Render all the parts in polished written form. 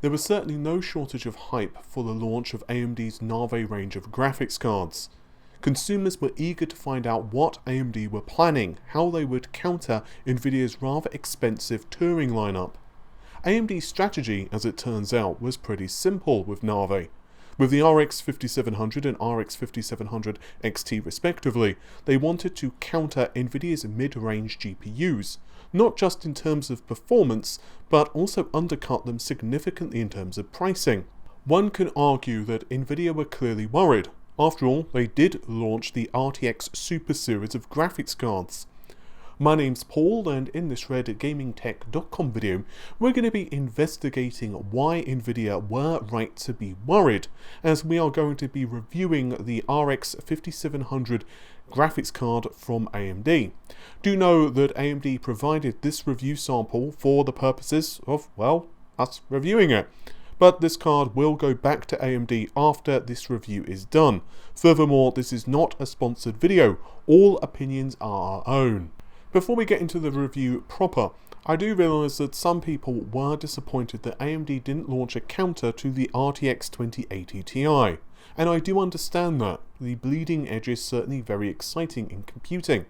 There was certainly no shortage of hype for the launch of AMD's Navi range of graphics cards. Consumers were eager to find out what AMD were planning, how they would counter Nvidia's rather expensive Turing lineup. AMD's strategy, as it turns out, was pretty simple with Navi. With the RX 5700 and RX 5700 XT respectively, they wanted to counter Nvidia's mid-range GPUs, not just in terms of performance, but also undercut them significantly in terms of pricing. One can argue that Nvidia were clearly worried. After all, they did launch the RTX Super series of graphics cards. My name's Paul, and in this RedGamingTech.com video, we're going to be investigating why Nvidia were right to be worried, as we are going to be reviewing the RX 5700 graphics card from AMD. Do know that AMD provided this review sample for the purposes of, well, us reviewing it. But this card will go back to AMD after this review is done. Furthermore, this is not a sponsored video. All opinions are our own. Before we get into the review proper, I do realise that some people were disappointed that AMD didn't launch a counter to the RTX 2080 Ti, and I do understand that. The bleeding edge is certainly very exciting in computing.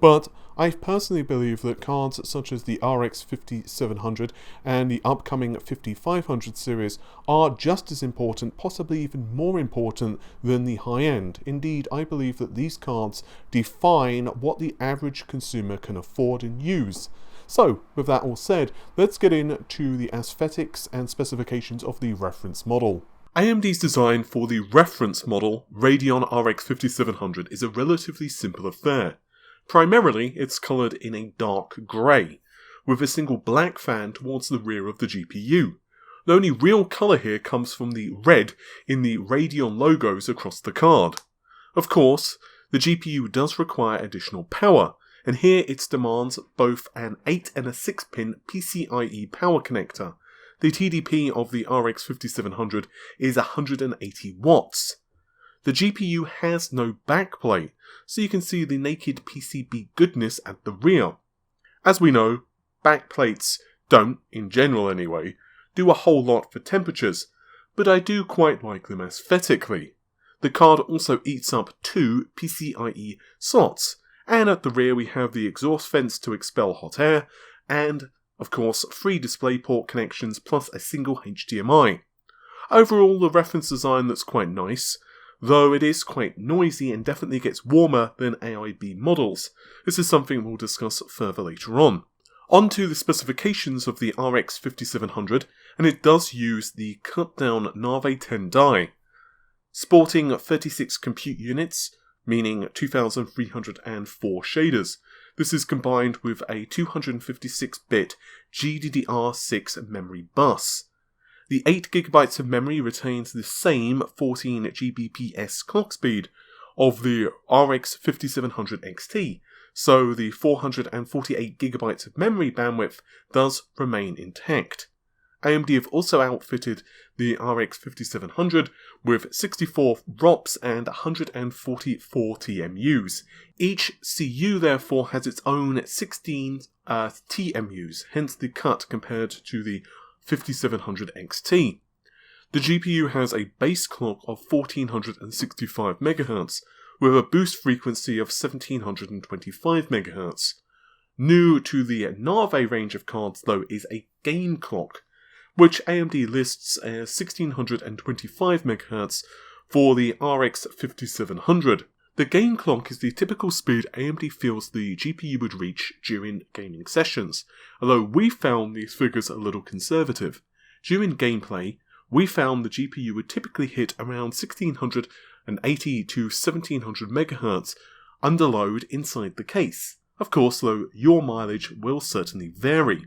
But I personally believe that cards such as the RX 5700 and the upcoming 5500 series are just as important, possibly even more important than the high-end. Indeed, I believe that these cards define what the average consumer can afford and use. So, with that all said, let's get into the aesthetics and specifications of the reference model. AMD's design for the reference model, Radeon RX 5700, is a relatively simple affair. Primarily, it's coloured in a dark grey, with a single black fan towards the rear of the GPU. The only real colour here comes from the red in the Radeon logos across the card. Of course, the GPU does require additional power, and here it demands both an 8 and a 6-pin PCIe power connector. The TDP of the RX 5700 is 180 watts. The GPU has no backplate, so you can see the naked PCB goodness at the rear. As we know, backplates don't, in general anyway, do a whole lot for temperatures, but I do quite like them aesthetically. The card also eats up 2 PCIe slots, and at the rear we have the exhaust vents to expel hot air, and, of course, 3 DisplayPort connections plus a single HDMI. Overall, the reference design looks quite nice, though it is quite noisy and definitely gets warmer than AIB models. This is something we'll discuss further later on. On to the specifications of the RX 5700, and it does use the cut-down Navi 10 die. Sporting 36 compute units, meaning 2304 shaders. This is combined with a 256-bit GDDR6 memory bus. The 8GB of memory retains the same 14 Gbps clock speed of the RX 5700 XT, so the 448GB of memory bandwidth does remain intact. AMD have also outfitted the RX 5700 with 64 ROPs and 144 TMUs. Each CU therefore has its own 16 TMUs, hence the cut compared to the 5700 XT. The GPU has a base clock of 1465 MHz, with a boost frequency of 1725 MHz. New to the Navi range of cards though is a gain clock, which AMD lists as 1625 MHz for the RX 5700. The gain clock is the typical speed AMD feels the GPU would reach during gaming sessions, although we found these figures a little conservative. During gameplay, we found the GPU would typically hit around 1680 to 1700 MHz under load inside the case. Of course, though, your mileage will certainly vary.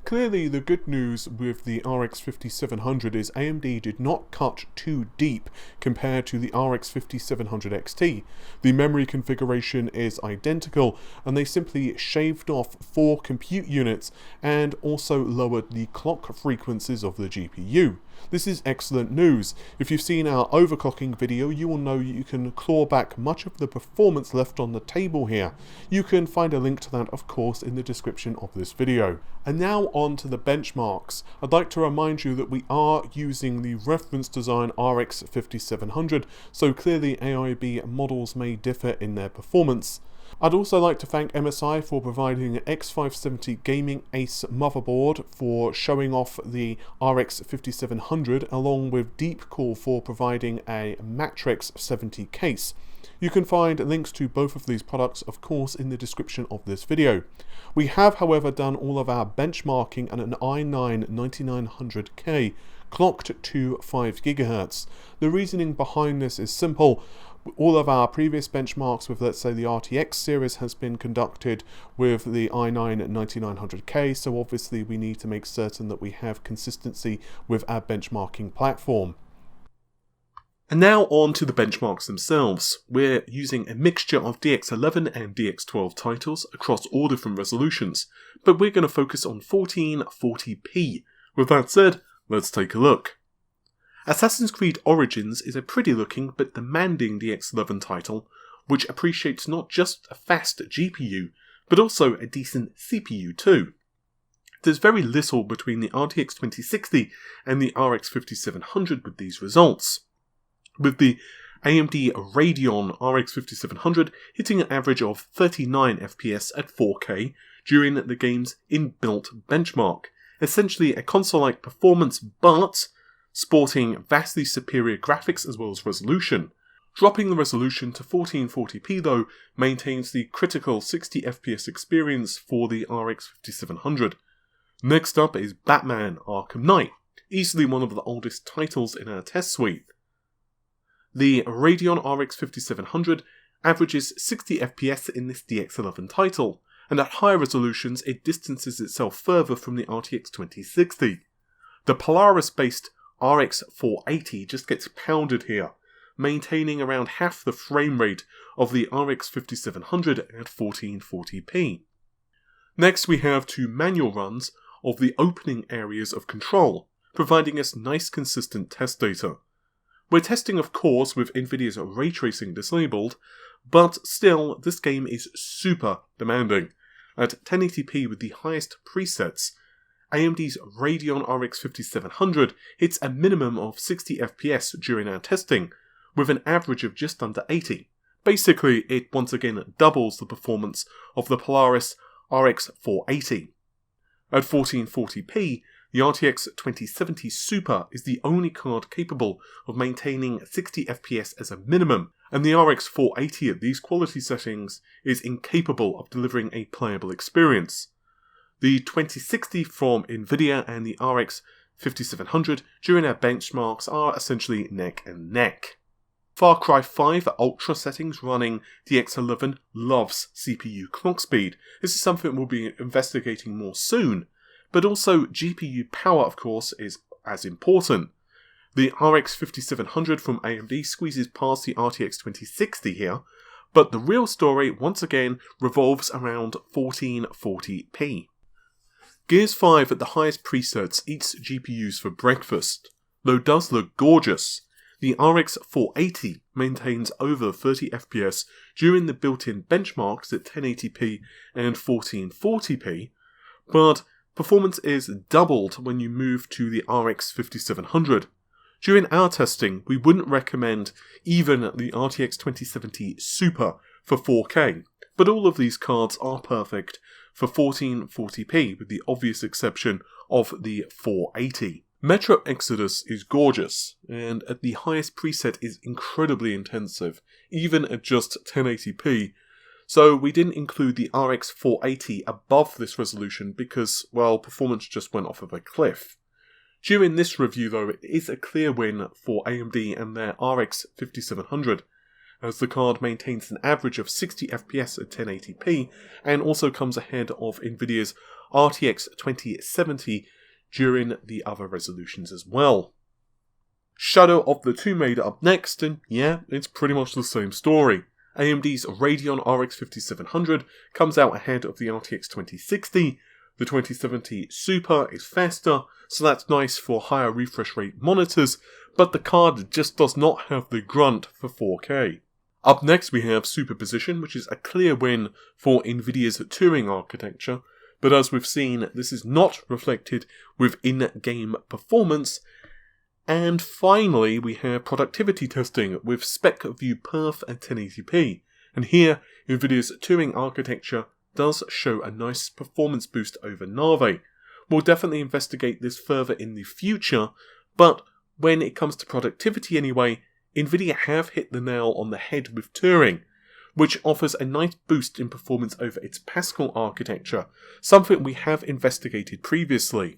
Clearly, the good news with the RX 5700 is AMD did not cut too deep compared to the RX 5700 XT. The memory configuration is identical, and they simply shaved off 4 compute units and also lowered the clock frequencies of the GPU. This is excellent news. If you've seen our overclocking video, you will know you can claw back much of the performance left on the table here. You can find a link to that, of course, in the description of this video. And now on to the benchmarks. I'd like to remind you that we are using the reference design RX 5700, so clearly AIB models may differ in their performance. I'd also like to thank MSI for providing an X570 Gaming Ace motherboard for showing off the RX 5700, along with DeepCool for providing a Matrexx 70 case. You can find links to both of these products, of course, in the description of this video. We have, however, done all of our benchmarking at an i9 9900K clocked to 5 GHz. The reasoning behind this is simple. All of our previous benchmarks with, let's say, the RTX series has been conducted with the i9 9900K, so obviously we need to make certain that we have consistency with our benchmarking platform. And now on to the benchmarks themselves. We're using a mixture of DX11 and DX12 titles across all different resolutions, but we're going to focus on 1440p. With that said, let's take a look. Assassin's Creed Origins is a pretty looking but demanding DX11 title, which appreciates not just a fast GPU, but also a decent CPU too. There's very little between the RTX 2060 and the RX 5700 with these results, with the AMD Radeon RX 5700 hitting an average of 39 FPS at 4K during the game's inbuilt benchmark, essentially a console-like performance but sporting vastly superior graphics as well as resolution. Dropping the resolution to 1440p though maintains the critical 60 FPS experience for the RX 5700. Next up is Batman Arkham Knight, easily one of the oldest titles in our test suite. The Radeon RX 5700 averages 60 FPS in this DX11 title, and at higher resolutions it distances itself further from the RTX 2060. The Polaris-based RX 480 just gets pounded here, maintaining around half the frame rate of the RX 5700 at 1440p. Next we have 2 manual runs of the opening areas of control, providing us nice consistent test data. We're testing, of course, with Nvidia's ray tracing disabled, but still this game is super demanding. At 1080p with the highest presets, AMD's Radeon RX 5700 hits a minimum of 60 FPS during our testing, with an average of just under 80. Basically, it once again doubles the performance of the Polaris RX 480. At 1440p, the RTX 2070 Super is the only card capable of maintaining 60 FPS as a minimum, and the RX 480 at these quality settings is incapable of delivering a playable experience. The 2060 from Nvidia and the RX 5700 during our benchmarks are essentially neck and neck. Far Cry 5 at Ultra settings running DX11 loves CPU clock speed. This is something we'll be investigating more soon, but also GPU power, of course, is as important. The RX 5700 from AMD squeezes past the RTX 2060 here, but the real story once again revolves around 1440p. Gears 5 at the highest presets eats GPUs for breakfast. Though does look gorgeous, the RX 480 maintains over 30 FPS during the built-in benchmarks at 1080p and 1440p, but performance is doubled when you move to the RX 5700. During our testing, we wouldn't recommend even the RTX 2070 Super for 4K, but all of these cards are perfect for 1440p with the obvious exception of the 480. Metro Exodus is gorgeous, and at the highest preset is incredibly intensive, even at just 1080p, so we didn't include the RX 480 above this resolution because, well, performance just went off of a cliff. During this review though, it is a clear win for AMD and their RX 5700, as the card maintains an average of 60 FPS at 1080p, and also comes ahead of Nvidia's RTX 2070 during the other resolutions as well. Shadow of the Tomb Raider up next, and yeah, it's pretty much the same story. AMD's Radeon RX 5700 comes out ahead of the RTX 2060, The 2070 Super is faster, so that's nice for higher refresh rate monitors, but the card just does not have the grunt for 4K. Up next we have superposition, which is a clear win for Nvidia's Turing architecture, but as we've seen, this is not reflected with in-game performance. And finally, we have productivity testing with spec view perf at 1080p, and here Nvidia's Turing architecture does show a nice performance boost over Navi. We'll definitely investigate this further in the future, but when it comes to productivity anyway, Nvidia have hit the nail on the head with Turing, which offers a nice boost in performance over its Pascal architecture, something we have investigated previously.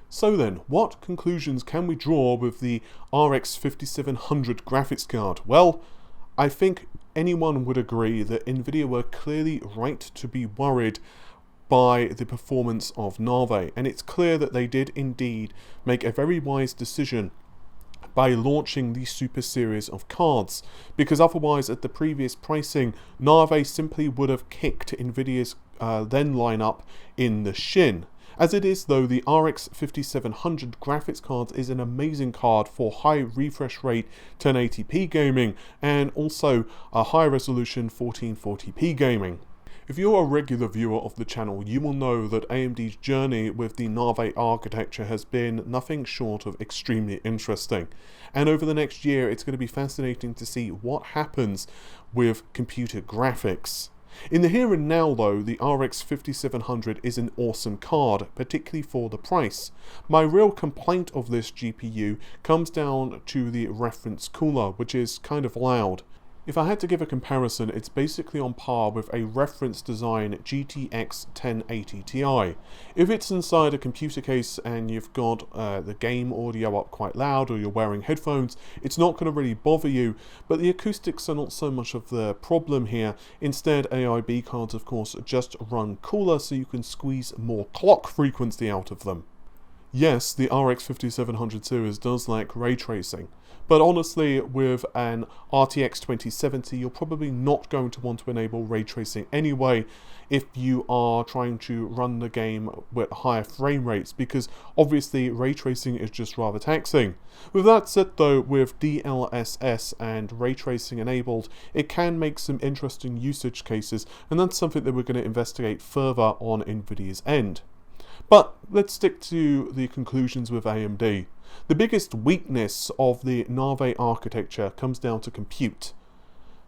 So then, what conclusions can we draw with the RX 5700 graphics card? Well, I think anyone would agree that Nvidia were clearly right to be worried by the performance of Navi, and it's clear that they did indeed make a very wise decision by launching the Super series of cards, because otherwise at the previous pricing, Navi simply would have kicked Nvidia's then lineup in the shin. As it is though, the RX 5700 graphics card is an amazing card for high refresh rate 1080p gaming and also a high resolution 1440p gaming. If you're a regular viewer of the channel, you will know that AMD's journey with the Navi architecture has been nothing short of extremely interesting. And over the next year, it's going to be fascinating to see what happens with computer graphics. In the here and now though, the RX 5700 is an awesome card, particularly for the price. My real complaint of this GPU comes down to the reference cooler, which is kind of loud. If I had to give a comparison, it's basically on par with a reference design GTX 1080 Ti. If it's inside a computer case and you've got the game audio up quite loud or you're wearing headphones, it's not going to really bother you, but the acoustics are not so much of the problem here. Instead, AIB cards of course just run cooler so you can squeeze more clock frequency out of them. Yes, the RX 5700 series does lack ray tracing, but honestly, with an RTX 2070, you're probably not going to want to enable ray tracing anyway if you are trying to run the game with higher frame rates, because obviously ray tracing is just rather taxing. With that said though, with DLSS and ray tracing enabled, it can make some interesting usage cases, and that's something that we're going to investigate further on Nvidia's end. But let's stick to the conclusions with AMD. The biggest weakness of the Navi architecture comes down to compute.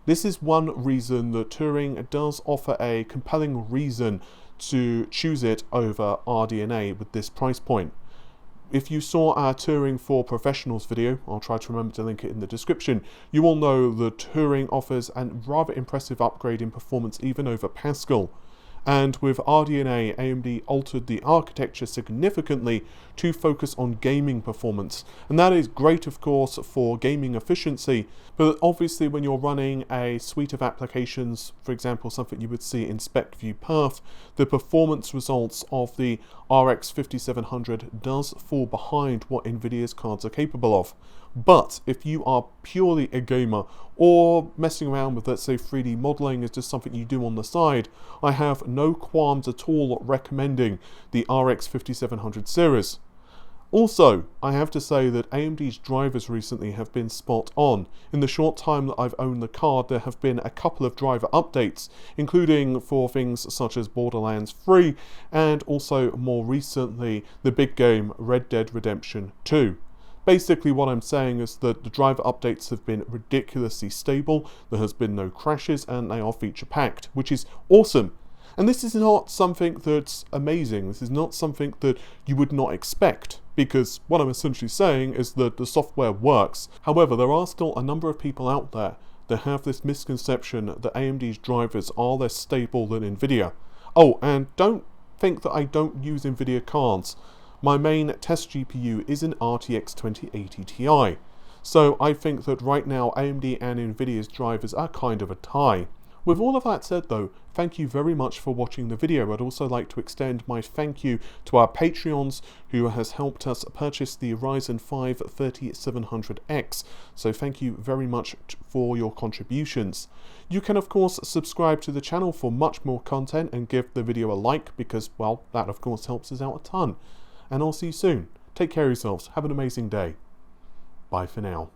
This is one reason that Turing does offer a compelling reason to choose it over RDNA with this price point. If you saw our Turing for Professionals video, I'll try to remember to link it in the description, you will know that Turing offers a rather impressive upgrade in performance even over Pascal. And with RDNA, AMD altered the architecture significantly to focus on gaming performance. And that is great, of course, for gaming efficiency, but obviously when you're running a suite of applications, for example, something you would see in spec view perf, the performance results of the RX 5700 does fall behind what Nvidia's cards are capable of. But if you are purely a gamer, or messing around with, let's say, 3D modeling is just something you do on the side, I have no qualms at all recommending the RX 5700 series. Also, I have to say that AMD's drivers recently have been spot on. In the short time that I've owned the card, there have been a couple of driver updates, including for things such as Borderlands 3, and also more recently, the big game Red Dead Redemption 2. Basically what I'm saying is that the driver updates have been ridiculously stable, there has been no crashes, and they are feature packed, which is awesome. And this is not something that's amazing, this is not something that you would not expect, because what I'm essentially saying is that the software works. However, there are still a number of people out there that have this misconception that AMD's drivers are less stable than Nvidia. Oh, and don't think that I don't use Nvidia cards. My main test GPU is an RTX 2080 Ti, so I think that right now AMD and Nvidia's drivers are kind of a tie. With all of that said though, thank you very much for watching the video. I'd also like to extend my thank you to our Patreons who has helped us purchase the Ryzen 5 3700X. So thank you very much for your contributions. You can of course subscribe to the channel for much more content and give the video a like because, well, that of course helps us out a ton. And I'll see you soon. Take care of yourselves. Have an amazing day. Bye for now.